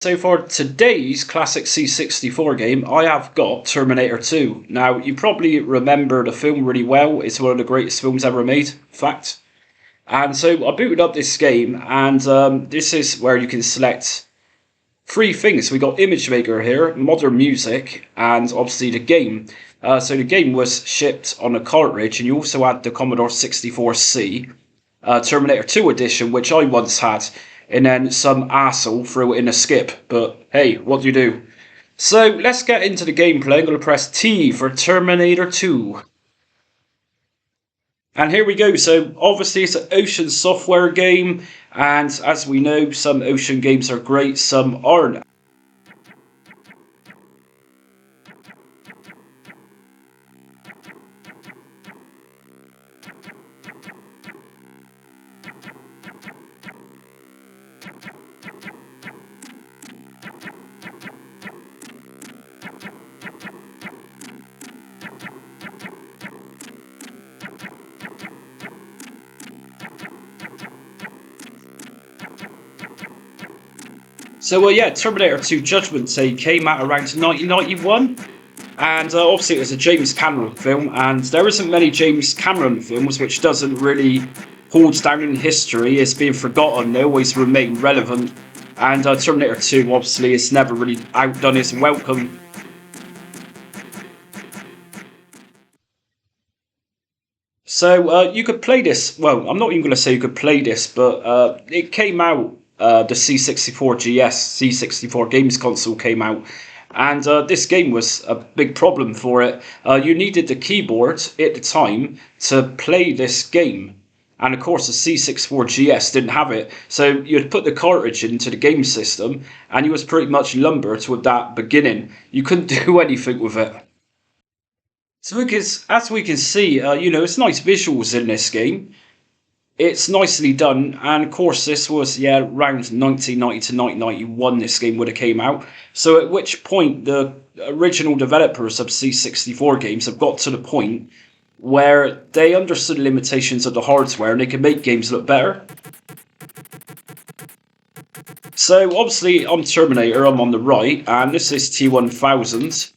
So for today's classic C64 game, I have got Terminator 2. Now, you probably remember the film really well. It's one of the greatest films ever made, fact. And so I booted up this game, and this is where you can select three things. We got Image Maker here, Modern Music, and obviously the game. So the game was shipped on a cartridge, and you also had the Commodore 64C, Terminator 2 edition, which I once had. And then some asshole threw it in a skip. But hey, what do you do? So let's get into the gameplay. I'm going to press T for Terminator 2. And here we go. So obviously it's an Ocean Software game. And as we know, some Ocean games are great, some aren't. So yeah, Terminator 2 Judgement came out around 1991, and obviously it was a James Cameron film, and there isn't many James Cameron films which doesn't really hold down in history. It's being forgotten, they always remain relevant, and Terminator 2 obviously has never really outdone its welcome. So you could play this, well, I'm not even going to say you could play this, but it came out. The C64 GS, C64 games console came out, and this game was a big problem for it. You needed the keyboard at the time to play this game, and of course the C64 GS didn't have it, so you'd put the cartridge into the game system and you was pretty much lumbered with that beginning. You couldn't do anything with it. So as we can see, it's nice visuals in this game. It's nicely done, and of course this was, around 1990 to 1991 this game would have came out, so at which point the original developers of C64 games have got to the point where they understood the limitations of the hardware and they can make games look better. So obviously I'm Terminator, I'm on the right, and this is T1000.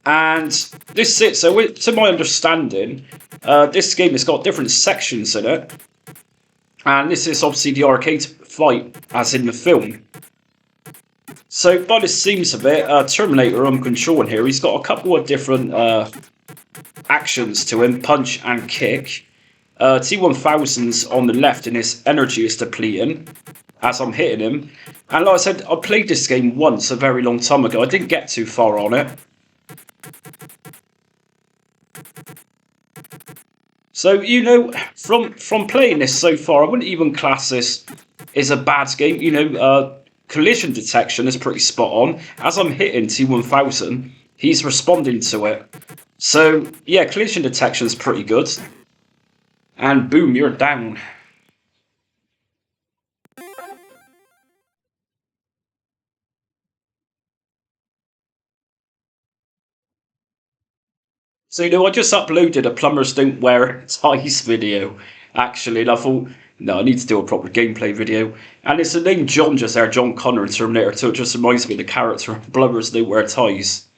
And this is, so to my understanding, this game has got different sections in it. And this is obviously the arcade fight, as in the film. So by the seams of it, Terminator I'm controlling here, he's got a couple of different actions to him, punch and kick. T1000's on the left and his energy is depleting as I'm hitting him. And like I said, I played this game once a very long time ago. I didn't get too far on it. So, from playing this so far, I wouldn't even class this as a bad game. Collision detection is pretty spot on. As I'm hitting T1000, he's responding to it. So, yeah, collision detection is pretty good. And boom, you're down. So, I just uploaded a Plumbers Don't Wear Ties video, actually, and I thought, no, I need to do a proper gameplay video. And it's the name John just there, John Connor in Terminator 2, it just reminds me of the character of Plumbers Don't Wear Ties.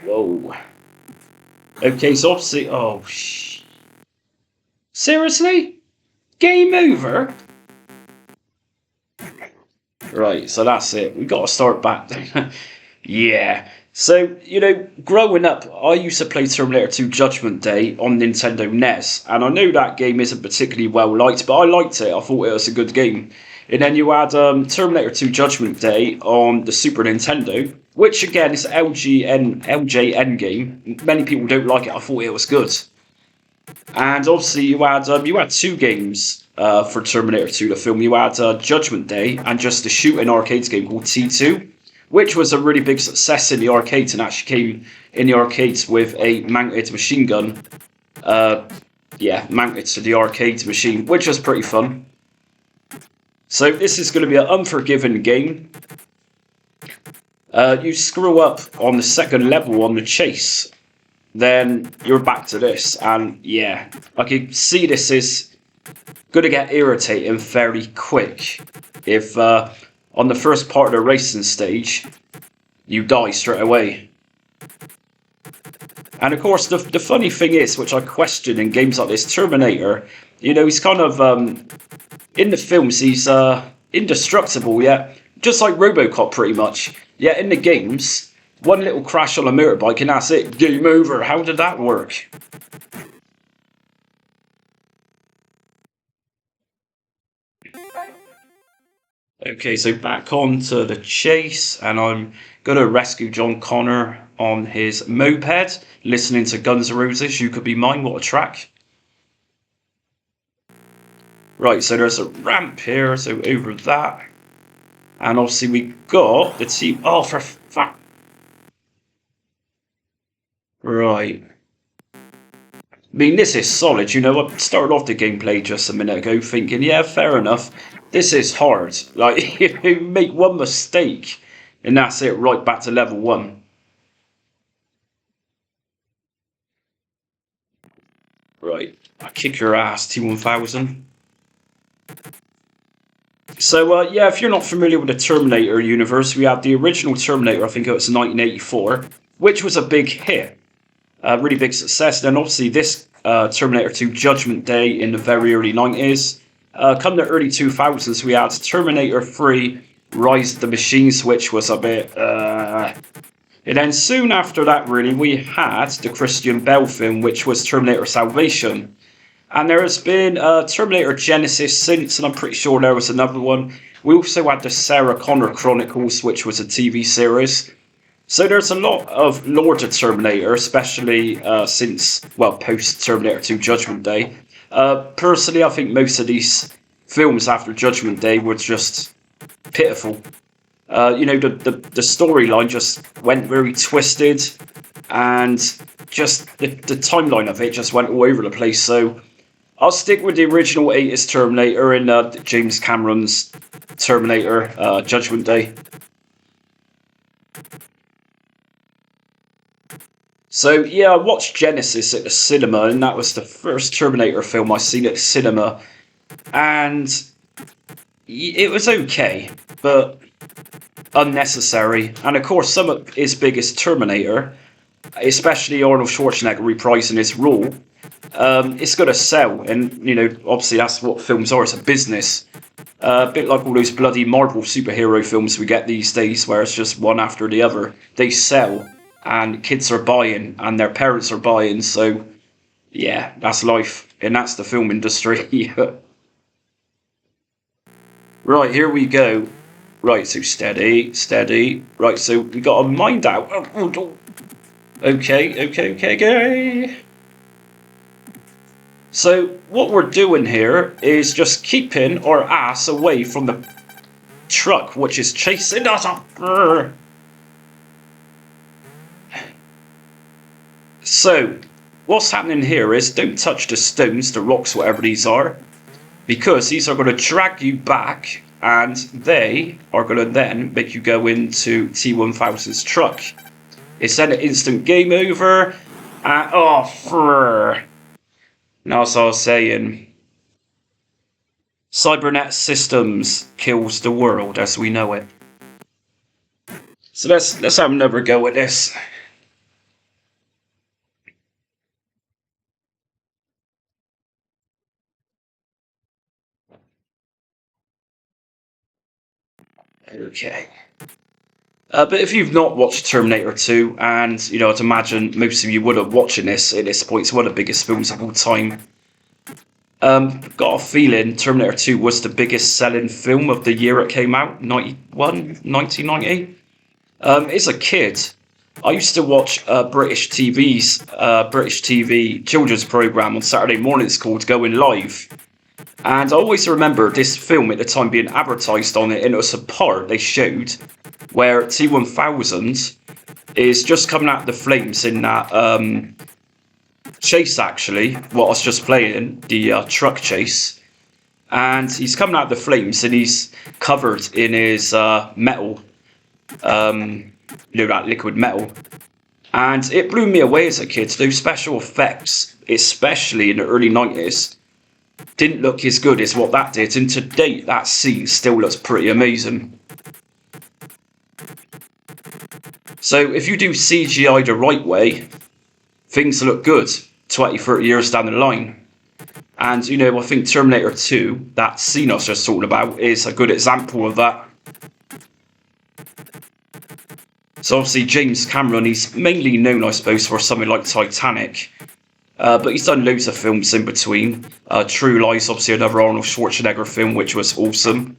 Whoa. Okay, so obviously, seriously? Game over? Right, so that's it. We got to start back. Yeah. So, growing up, I used to play Terminator 2 Judgment Day on Nintendo NES. And I know that game isn't particularly well liked, but I liked it. I thought it was a good game. And then you had Terminator 2 Judgment Day on the Super Nintendo, which again is an LJN game. Many people don't like it. I thought it was good. And obviously you had two games for Terminator 2, the film. You had Judgment Day and just the shooting arcades game called T2, which was a really big success in the arcades and actually came in the arcades with a mounted machine gun. Mounted to the arcade machine, which was pretty fun. So this is going to be an unforgiving game. You screw up on the second level on the chase. then you're back to this. And yeah, I can see this is going to get irritating very quick if on the first part of the racing stage you die straight away. And of course, the funny thing is, which I question in games like this, Terminator, you know, he's kind of, in the films, he's indestructible, yeah? Just like RoboCop, pretty much. Yeah, in the games, one little crash on a motorbike and that's it. Game over. How did that work? Okay, so back on to the chase, and I'm going to rescue John Connor on his moped, listening to Guns N' Roses, You Could Be Mine, what a track. Right, so there's a ramp here, so over that. And obviously we got the team, oh for fuck. Right. I mean, this is solid, you know, I started off the gameplay just a minute ago thinking, yeah, fair enough. This is hard. Like, if you make one mistake, and that's it, right back to level 1. Right, I kick your ass, T1000. So, yeah, if you're not familiar with the Terminator universe, we have the original Terminator, I think it was 1984, which was a big hit. Really big success. Then, obviously, this Terminator 2 Judgment Day in the very early 90s. Come the early 2000s, we had Terminator 3 Rise of the Machines, which was a bit... And then soon after that, really, we had the Christian Bale film, which was Terminator Salvation. And there has been Terminator Genesis since, and I'm pretty sure there was another one. We also had the Sarah Connor Chronicles, which was a TV series. So there's a lot of lore to Terminator, especially since, well, post-Terminator 2 Judgment Day. Personally, I think most of these films after Judgment Day were just pitiful. You know, the storyline just went very twisted, and just the timeline of it just went all over the place. So I'll stick with the original 80s Terminator and James Cameron's Terminator Judgment Day. So yeah, I watched Genesis at the cinema, and that was the first Terminator film I seen at the cinema, and it was okay, but unnecessary. And of course, some of his biggest Terminator, especially Arnold Schwarzenegger reprising his role, it's going to sell, and you know, obviously that's what films are. It's a business, a bit like all those bloody Marvel superhero films we get these days, where it's just one after the other. They sell, and kids are buying, and their parents are buying. So yeah, that's life, and that's the film industry. Right, here we go. Right, so steady, steady. Right, so we got our mind out. Okay. So what we're doing here is just keeping our ass away from the truck, which is chasing us. So what's happening here is don't touch the stones, the rocks, whatever these are, because these are going to drag you back, and they are going to then make you go into T1000's truck. It's then an instant game over. Now, as I was saying, cybernet systems kills the world as we know it. So let's have another go at this. Okay. But if you've not watched Terminator 2, and you know, I'd imagine most of you would have watching this at this point, it's one of the biggest films of all time. Got a feeling Terminator 2 was the biggest selling film of the year it came out, 1990. As a kid, I used to watch British TV children's programme on Saturday mornings called Going Live. And I always remember this film at the time being advertised on it, and it was a part they showed where T1000 is just coming out of the flames in that chase, actually, what I was just playing, the truck chase. And he's coming out of the flames, and he's covered in his metal, you know, that liquid metal. And it blew me away as a kid. Those special effects, especially in the early 90s, didn't look as good as what that did. And to date, that scene still looks pretty amazing. So if you do CGI the right way, things look good 20, 30 years down the line. And, you know, I think Terminator 2, that scene I was just talking about, is a good example of that. So obviously James Cameron, he's mainly known, I suppose, for something like Titanic. But he's done loads of films in between. True Lies, obviously another Arnold Schwarzenegger film, which was awesome.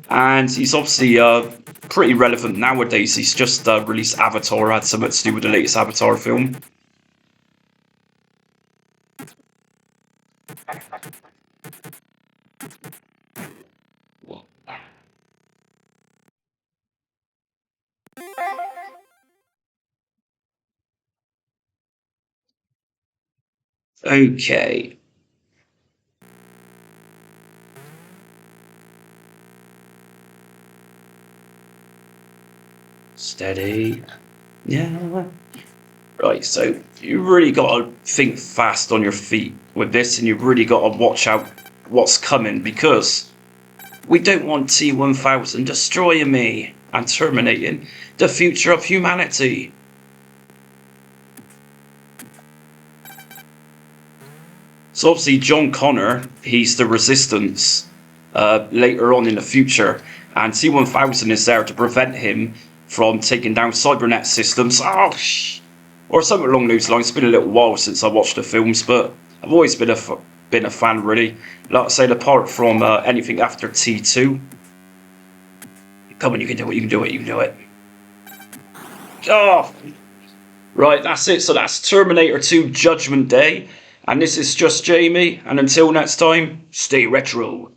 And he's obviously pretty relevant nowadays. He's just released Avatar, had something to do with the latest Avatar film. Okay. Steady. Yeah. Right, so you really got to think fast on your feet with this, and you've really got to watch out what's coming, because we don't want T-1000 destroying me and terminating the future of humanity. So obviously John Connor, he's the Resistance later on in the future, and T-1000 is there to prevent him from taking down cybernet systems. Or something along those lines. It's been a little while since I watched the films, but I've always been a fan, really. Like I said, apart from anything after T2. Come on, you can do it, you can do it, you can do it. Oh! Right, that's it. So that's Terminator 2 Judgment Day. And this is Just Jamie. And until next time, stay retro.